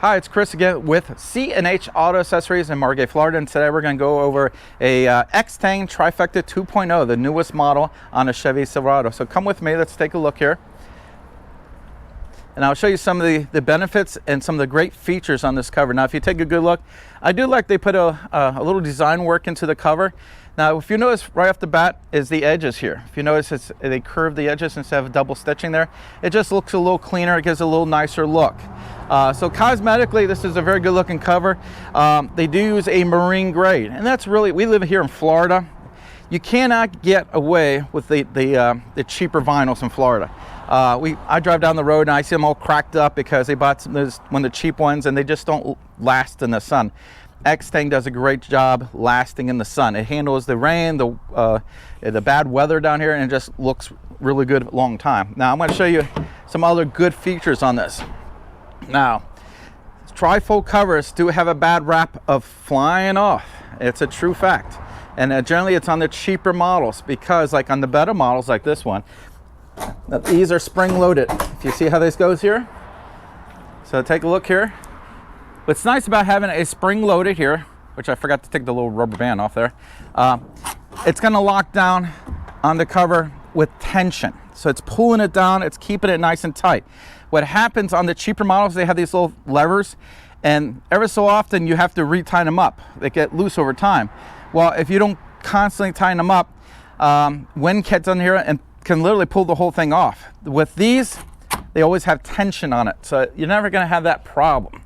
Hi, it's Chris again with C&H Auto Accessories in Margate, Florida, and today we're going to go over a Extang Trifecta 2.0, the newest model on a Chevy Silverado. So come with me, let's take a look here. And I'll show you some of the benefits and some of the great features on this cover. Now, if you take a good look, I do like they put a little design work into the cover. Now, if you notice right off the bat is the edges here. If you notice, they curve the edges instead of double stitching there. It just looks a little cleaner. It gives a little nicer look. So cosmetically, this is a very good looking cover. They do use a marine grade, and that's really, we live here in Florida. You cannot get away with the cheaper vinyls in Florida. I drive down the road and I see them all cracked up because they bought one of the cheap ones and they just don't last in the sun. Extang does a great job lasting in the sun. It handles the rain, the bad weather down here, and it just looks really good a long time. Now I'm going to show you some other good features on this. Now, trifold covers do have a bad rap of flying off. It's a true fact. And generally it's on the cheaper models because, like on the better models like this one, these are spring loaded. If you see how this goes here. So take a look here. What's nice about having a spring loaded here, which I forgot to take the little rubber band off there, it's going to lock down on the cover with tension. So it's pulling it down, it's keeping it nice and tight. What happens on the cheaper models, they have these little levers, and ever so often you have to re-tighten them up. They get loose over time. Well, if you don't constantly tighten them up, wind gets on here and can literally pull the whole thing off. With these, they always have tension on it, so you're never going to have that problem.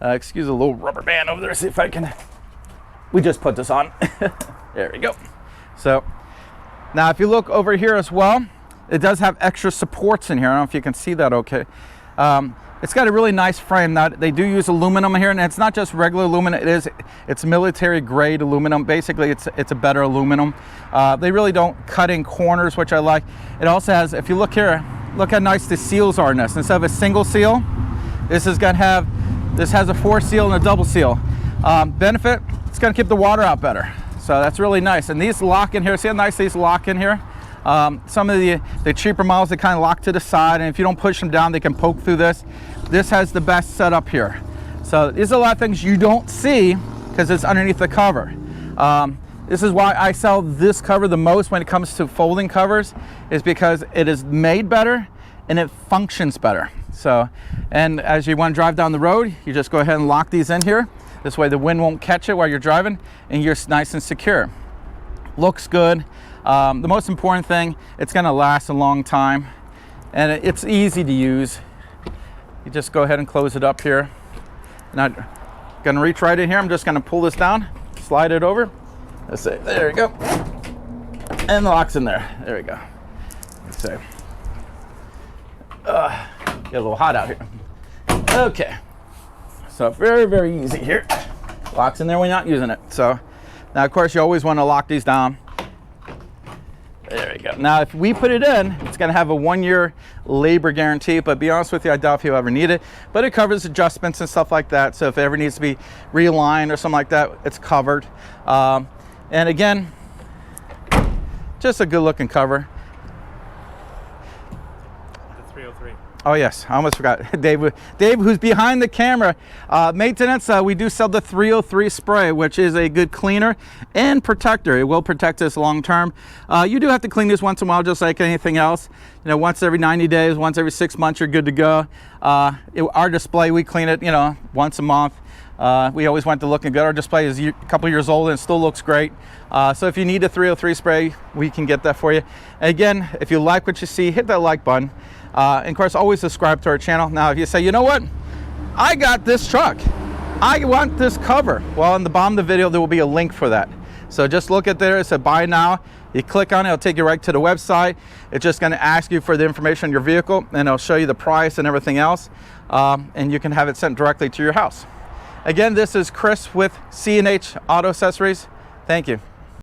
Excuse a little rubber band over there, see if I can. We just put this on. There we go. So now if you look over here as well, it does have extra supports in here. I don't know if you can see that okay. It's got a really nice frame. Now they do use aluminum here, and it's not just regular aluminum. It's military grade aluminum. Basically, it's a better aluminum. They really don't cut in corners, which I like. It also has, if you look here, look how nice the seals are in this. Instead of a single seal, this has a 4 seal and a double seal. Benefit, it's going to keep the water out better. So that's really nice. And these lock in here. See how nice these lock in here? Some of the cheaper models, they kind of lock to the side, and if you don't push them down, they can poke through this. This has the best setup here. So there's a lot of things you don't see because it's underneath the cover. This is why I sell this cover the most when it comes to folding covers, is because it is made better and it functions better. So, and as you want to drive down the road, you just go ahead and lock these in here. This way the wind won't catch it while you're driving and you're nice and secure. Looks good. The most important thing, it's going to last a long time, and it's easy to use. You just go ahead and close it up here. Not going to reach right in here. I'm just going to pull this down, slide it over. Let's see. There we go. And the lock's in there. There we go. Let's see. Get a little hot out here. Okay. So very, very easy here. Locks in there when you're not using it. So now, of course, you always want to lock these down. There we go. Now, if we put it in, it's going to have a 1-year labor guarantee, but be honest with you, I doubt if you ever need it. But it covers adjustments and stuff like that. So if it ever needs to be realigned or something like that, it's covered. And again, just a good looking cover. The 303. Oh yes, I almost forgot. Dave, who's behind the camera. Maintenance, we do sell the 303 spray, which is a good cleaner and protector. It will protect us long term. You do have to clean this once in a while, just like anything else. You know, once every 90 days, once every 6 months, you're good to go. Our display, we clean it, you know, once a month. We always want to look good. Our display is a couple years old and it still looks great. So if you need a 303 spray, we can get that for you. Again, if you like what you see, hit that like button. And of course, always subscribe to our channel. Now, if you say, you know what, I got this truck, I want this cover, well, in the bottom of the video, there will be a link for that. So just look at there, it says buy now. You click on it, it'll take you right to the website. It's just going to ask you for the information on your vehicle, and it'll show you the price and everything else. And you can have it sent directly to your house. Again, this is Chris with C&H Auto Accessories. Thank you.